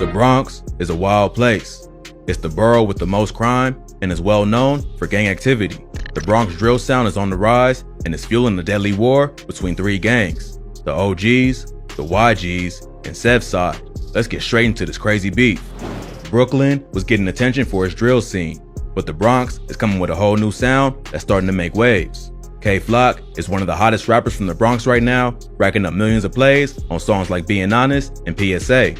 The Bronx is a wild place. It's the borough with the most crime and is well known for gang activity. The Bronx drill sound is on the rise and is fueling the deadly war between three gangs, the OGs, the YGs, and Sevside. Let's get straight into this crazy beef. Brooklyn was getting attention for its drill scene, but the Bronx is coming with a whole new sound that's starting to make waves. Kay Flock is one of the hottest rappers from the Bronx right now, racking up millions of plays on songs like Being Honest and PSA.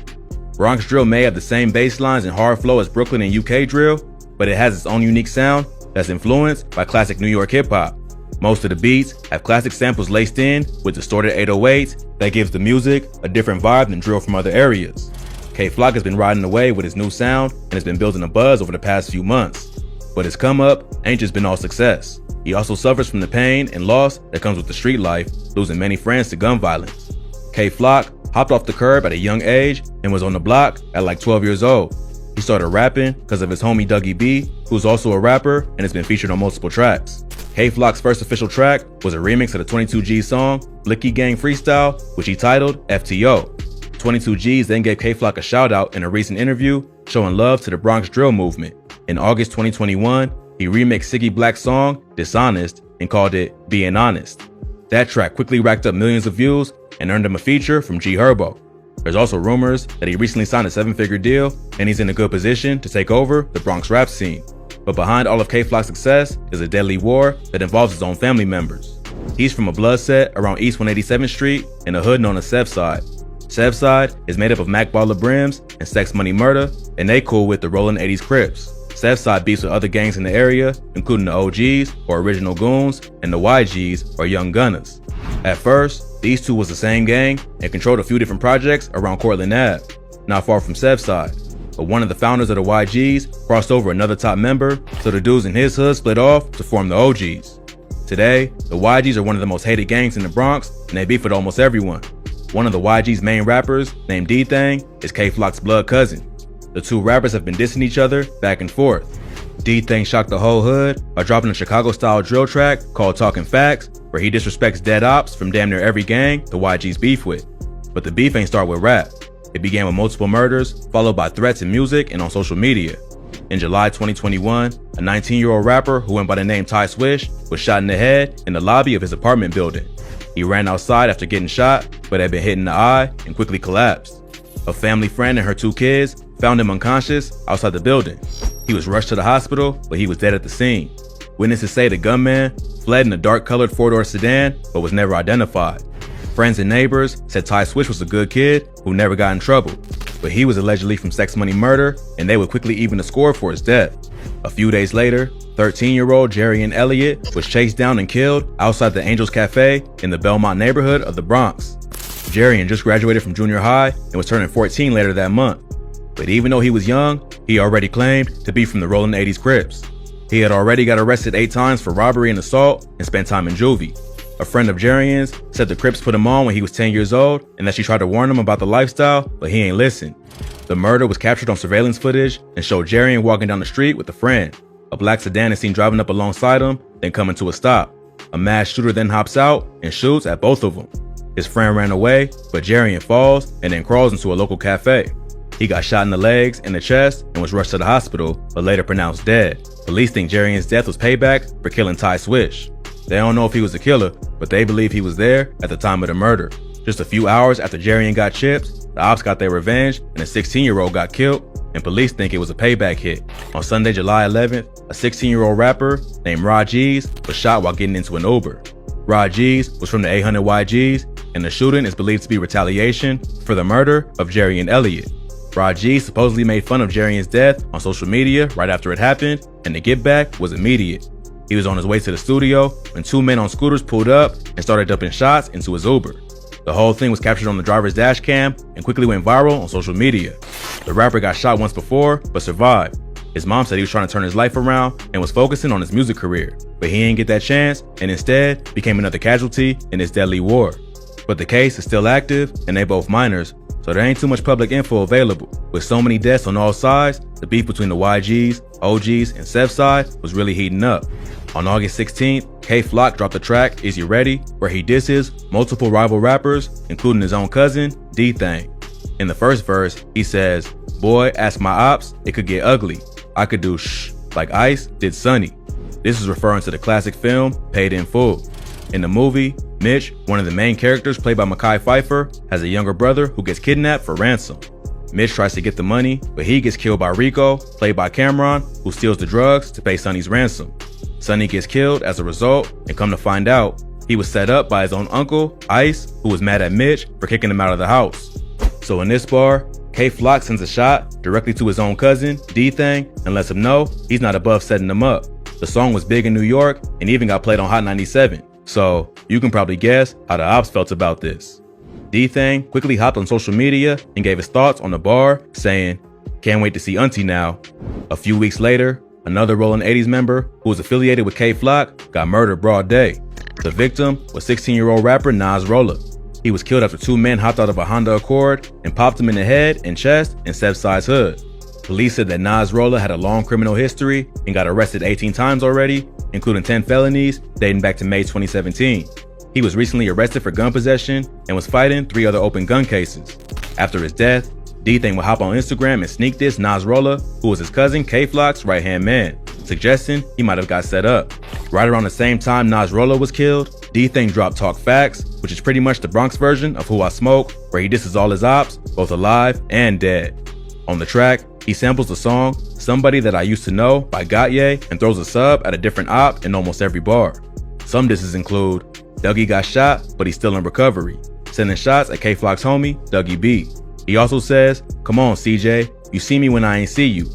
Bronx drill may have the same bass lines and hard flow as Brooklyn and UK drill, but it has its own unique sound that's influenced by classic New York hip-hop. Most of the beats have classic samples laced in with distorted 808s that gives the music a different vibe than drill from other areas. Kay Flock has been riding away with his new sound and has been building a buzz over the past few months. But his come up ain't just been all success. He also suffers from the pain and loss that comes with the street life, losing many friends to gun violence. Kay Flock hopped off the curb at a young age and was on the block at like 12 years old. He started rapping because of his homie Dougie B, who's also a rapper and has been featured on multiple tracks. Kay Flock's first official track was a remix of the 22G song Blicky Gang Freestyle, which he titled FTO. 22Gs then gave Kay Flock a shout out in a recent interview showing love to the Bronx drill movement. In August 2021, he remixed Siggy Black's song Dishonest and called it Being Honest. That track quickly racked up millions of views and earned him a feature from G Herbo. There's also rumors that he recently signed a 7-figure deal and he's in a good position to take over the Bronx rap scene. But behind all of Kay Flock's success is a deadly war that involves his own family members. He's from a blood set around East 187th Street in a hood known as Sevside. Sevside is made up of Mac Baller Brims and Sex Money Murder, and they cool with the Rollin' 80s Crips. Sevside beefs with other gangs in the area, including the OGs, or Original Goons, and the YGs, or Young Gunners. At first, these two was the same gang and controlled a few different projects around Cortlandt Ave, not far from Sevside. But one of the founders of the YGs crossed over another top member, so the dudes in his hood split off to form the OGs. Today, the YGs are one of the most hated gangs in the Bronx, and they beef with almost everyone. One of the YG's main rappers, named D-Thang, is Kay Flock's blood cousin. The two rappers have been dissing each other back and forth. D-Thang shocked the whole hood by dropping a Chicago-style drill track called Talking Facts, where he disrespects dead ops from damn near every gang the YG's beef with. But the beef ain't start with rap. It began with multiple murders, followed by threats in music and on social media. In July 2021, a 19-year-old rapper who went by the name Ty Swish was shot in the head in the lobby of his apartment building. He ran outside after getting shot, but had been hit in the eye and quickly collapsed. A family friend and her two kids found him unconscious outside the building. He was rushed to the hospital, but he was dead at the scene. Witnesses say the gunman fled in a dark-colored four-door sedan, but was never identified. Friends and neighbors said Ty Swish was a good kid who never got in trouble, but he was allegedly from Sex Money Murder, and they would quickly even the score for his death. A few days later, 13-year-old Jarian Elliott was chased down and killed outside the Angels Cafe in the Belmont neighborhood of the Bronx. Jarian just graduated from junior high and was turning 14 later that month. But even though he was young, he already claimed to be from the Rollin' 80s Crips. He had already got arrested 8 times for robbery and assault and spent time in juvie. A friend of Jarian's said the Crips put him on when he was 10 years old and that she tried to warn him about the lifestyle, but he ain't listen. The murder was captured on surveillance footage and showed Jarian walking down the street with a friend. A black sedan is seen driving up alongside him, then coming to a stop. A masked shooter then hops out and shoots at both of them. His friend ran away, but Jarian falls and then crawls into a local cafe. He got shot in the legs and the chest and was rushed to the hospital, but later pronounced dead. Police think Jarian's death was payback for killing Ty Swish. They don't know if he was the killer, but they believe he was there at the time of the murder. Just a few hours after Jarian got chipped, the ops got their revenge and a 16-year-old got killed, and police think it was a payback hit. On Sunday, July 11th, a 16-year-old rapper named Rod G's was shot while getting into an Uber. Rod G's was from the 800 YGs, and the shooting is believed to be retaliation for the murder of Jarian Elliott. Rod G supposedly made fun of Jarian's death on social media right after it happened, and the get back was immediate. He was on his way to the studio when 2 men on scooters pulled up and started dumping shots into his Uber. The whole thing was captured on the driver's dash cam and quickly went viral on social media. The rapper got shot once before, but survived. His mom said he was trying to turn his life around and was focusing on his music career, but he didn't get that chance and instead became another casualty in this deadly war. But the case is still active and they both minors, so there ain't too much public info available. With so many deaths on all sides, the beef between the YGs, OGs, and Sevside was really heating up. On August 16th, Kay Flock dropped the track Is You Ready, where he disses multiple rival rappers, including his own cousin, D-Thang. In the first verse, he says, Boy, ask my ops, it could get ugly. I could do shh like Ice did Sonny. This is referring to the classic film Paid in Full. In the movie, Mitch, one of the main characters played by Mekhi Phifer, has a younger brother who gets kidnapped for ransom. Mitch tries to get the money, but he gets killed by Rico, played by Cameron, who steals the drugs to pay Sonny's ransom. Sonny gets killed as a result, and come to find out, he was set up by his own uncle, Ice, who was mad at Mitch for kicking him out of the house. So in this bar, K-Flock sends a shot directly to his own cousin, D-Thang, and lets him know he's not above setting him up. The song was big in New York and even got played on Hot 97, so you can probably guess how the ops felt about this. D-Thang quickly hopped on social media and gave his thoughts on the bar, saying, "Can't wait to see Auntie now." A few weeks later, another Rollin' 80s member who was affiliated with K-Flock got murdered broad day. The victim was 16-year-old rapper Nas Rolla. He was killed after two men hopped out of a Honda Accord and popped him in the head and chest in Southside's hood. Police said that Nas Rolla had a long criminal history and got arrested 18 times already, including 10 felonies dating back to May 2017. He was recently arrested for gun possession and was fighting 3 other open gun cases. After his death, D-Thang would hop on Instagram and sneak diss Nas Rolla, who was his cousin K-Flock's right-hand man, suggesting he might have got set up. Right around the same time Nas Rolla was killed, D-Thang dropped Talk Facts, which is pretty much the Bronx version of Who I Smoke, where he disses all his ops, both alive and dead. On the track, he samples the song Somebody That I Used to Know by Gautier and throws a sub at a different op in almost every bar. Some disses include Dougie got shot, but he's still in recovery, sending shots at K-Flock's homie, Dougie B. He also says, "Come on, CJ, you see me when I ain't see you.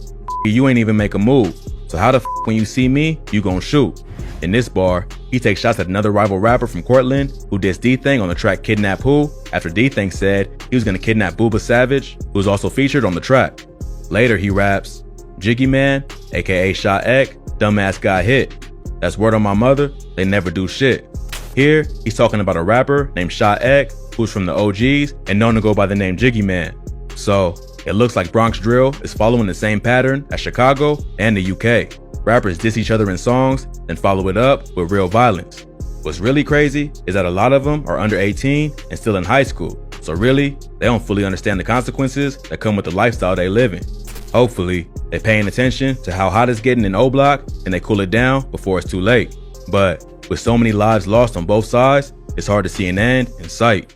You ain't even make a move. So how the when you see me, you gon' shoot." In this bar, he takes shots at another rival rapper from Cortland who dissed D-Thang on the track Kidnap Who after D-Thang said he was gonna kidnap Booba Savage, who was also featured on the track. Later he raps, "Jiggy Man, aka Shot Ek, dumbass got hit. That's word on my mother, they never do shit." Here, he's talking about a rapper named Shot Ek, who's from the OGs and known to go by the name Jiggy Man. So, it looks like Bronx Drill is following the same pattern as Chicago and the UK. Rappers diss each other in songs, then follow it up with real violence. What's really crazy is that a lot of them are under 18 and still in high school, so really, they don't fully understand the consequences that come with the lifestyle they live in. Hopefully, they're paying attention to how hot it's getting in O-Block and they cool it down before it's too late. But with so many lives lost on both sides, it's hard to see an end in sight.